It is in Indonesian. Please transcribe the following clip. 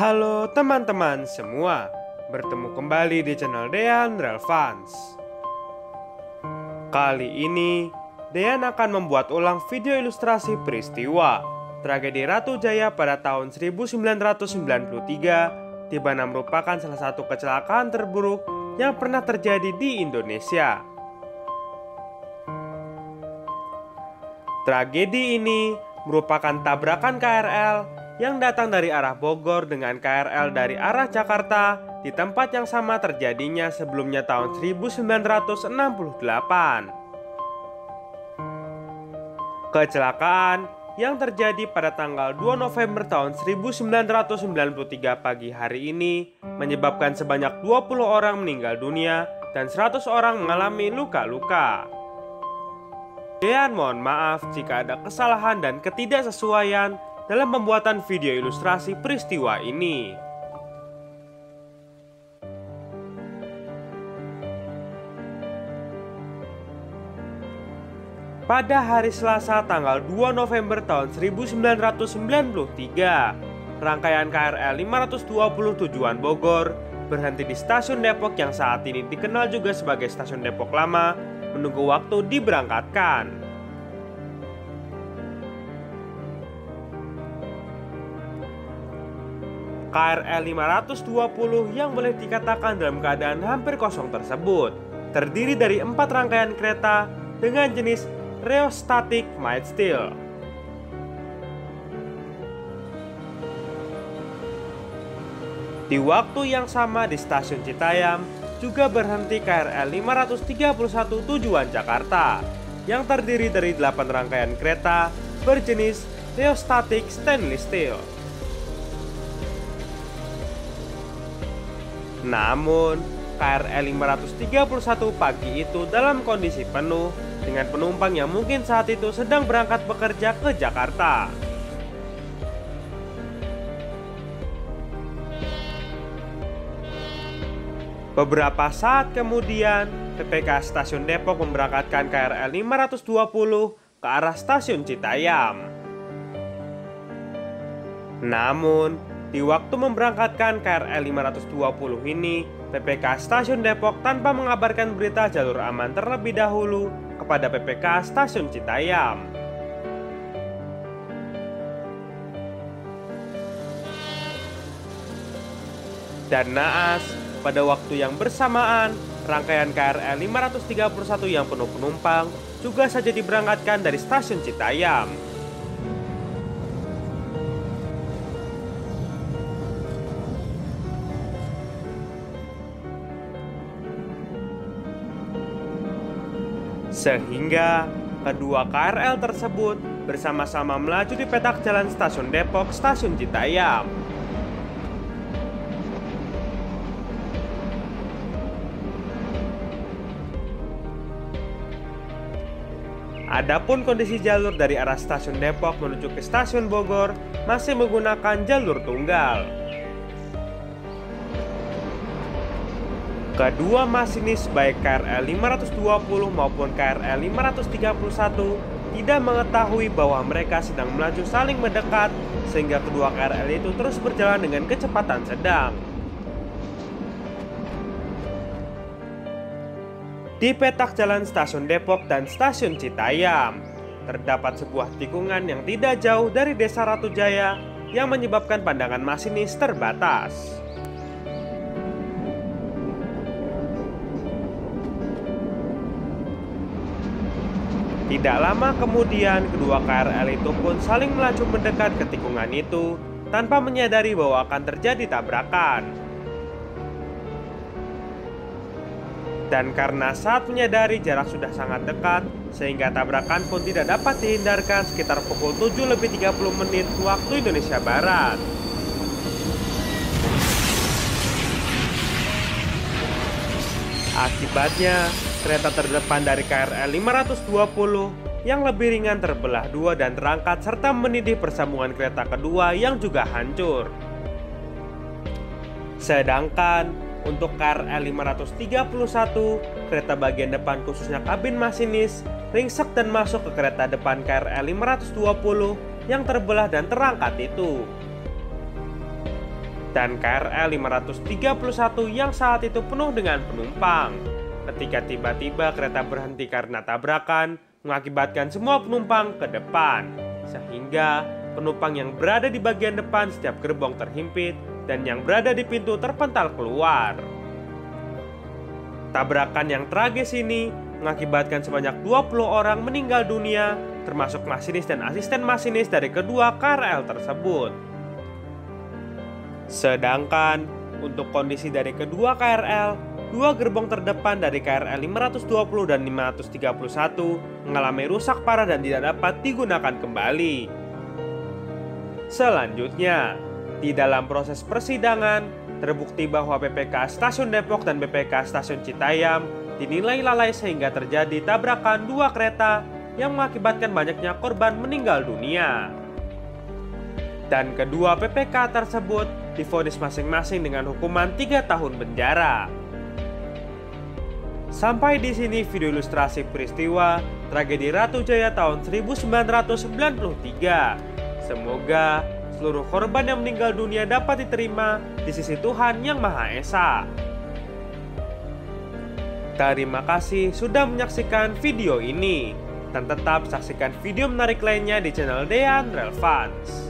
Halo teman-teman semua, bertemu kembali di channel Dean Relevance. Kali ini, Dean akan membuat ulang video ilustrasi peristiwa tragedi Ratu Jaya pada tahun 1993, di mana merupakan salah satu kecelakaan terburuk yang pernah terjadi di Indonesia. Tragedi ini merupakan tabrakan KRL yang datang dari arah Bogor dengan KRL dari arah Jakarta di tempat yang sama terjadinya sebelumnya tahun 1968. Kecelakaan yang terjadi pada tanggal 2 November tahun 1993 pagi hari ini menyebabkan sebanyak 20 orang meninggal dunia dan 100 orang mengalami luka-luka. Dean mohon maaf jika ada kesalahan dan ketidaksesuaian dalam pembuatan video ilustrasi peristiwa ini. Pada hari Selasa tanggal 2 November tahun 1993, rangkaian KRL 520 tujuan Bogor berhenti di stasiun Depok yang saat ini dikenal juga sebagai stasiun Depok Lama, menunggu waktu diberangkatkan. KRL 520 yang boleh dikatakan dalam keadaan hampir kosong tersebut terdiri dari 4 rangkaian kereta dengan jenis Rheostatic Mild Steel. Di waktu yang sama di stasiun Citayam juga berhenti KRL 531 tujuan Jakarta yang terdiri dari 8 rangkaian kereta berjenis Rheostatic Stainless Steel. Namun, KRL 531 pagi itu dalam kondisi penuh dengan penumpang yang mungkin saat itu sedang berangkat bekerja ke Jakarta. Beberapa saat kemudian, PPK Stasiun Depok memberangkatkan KRL 520 ke arah Stasiun Citayam. Namun, di waktu memberangkatkan KRL 520 ini, PPK Stasiun Depok tanpa mengabarkan berita jalur aman terlebih dahulu kepada PPK Stasiun Citayam. Dan naas, pada waktu yang bersamaan, rangkaian KRL 531 yang penuh penumpang juga saja diberangkatkan dari Stasiun Citayam. Sehingga kedua KRL tersebut bersama-sama melaju di petak jalan Stasiun Depok, Stasiun Citayam. Adapun kondisi jalur dari arah Stasiun Depok menuju ke Stasiun Bogor masih menggunakan jalur tunggal. Kedua masinis baik KRL 520 maupun KRL 531 tidak mengetahui bahwa mereka sedang melaju saling mendekat sehingga kedua KRL itu terus berjalan dengan kecepatan sedang. Di petak jalan Stasiun Depok dan Stasiun Citayam terdapat sebuah tikungan yang tidak jauh dari Desa Ratu Jaya yang menyebabkan pandangan masinis terbatas. Tidak lama kemudian, kedua KRL itu pun saling melaju mendekat ke tikungan itu tanpa menyadari bahwa akan terjadi tabrakan. Dan karena saat menyadari jarak sudah sangat dekat, sehingga tabrakan pun tidak dapat dihindarkan sekitar pukul 7:30 waktu Indonesia Barat. Akibatnya, kereta terdepan dari KRL 520 yang lebih ringan terbelah dua dan terangkat serta menindih persambungan kereta kedua yang juga hancur. Sedangkan untuk KRL 531, kereta bagian depan khususnya kabin masinis ringsek dan masuk ke kereta depan KRL 520 yang terbelah dan terangkat itu. dan KRL 531 yang saat itu penuh dengan penumpang. Ketika tiba-tiba kereta berhenti karena tabrakan, mengakibatkan semua penumpang ke depan, sehingga penumpang yang berada di bagian depan setiap gerbong terhimpit dan yang berada di pintu terpental keluar. Tabrakan yang tragis ini mengakibatkan sebanyak 20 orang meninggal dunia, termasuk masinis dan asisten masinis dari kedua KRL tersebut. Sedangkan untuk kondisi dari kedua KRL, dua gerbong terdepan dari KRL 520 dan 531 mengalami rusak parah dan tidak dapat digunakan kembali. Selanjutnya, di dalam proses persidangan, terbukti bahwa BPK Stasiun Depok dan BPK Stasiun Citayam dinilai lalai sehingga terjadi tabrakan dua kereta yang mengakibatkan banyaknya korban meninggal dunia. Dan kedua PPK tersebut divonis masing-masing dengan hukuman 3 tahun penjara. Sampai di sini video ilustrasi peristiwa tragedi Ratu Jaya tahun 1993. Semoga seluruh korban yang meninggal dunia dapat diterima di sisi Tuhan Yang Maha Esa. Terima kasih sudah menyaksikan video ini, dan tetap saksikan video menarik lainnya di channel Dean Relevance.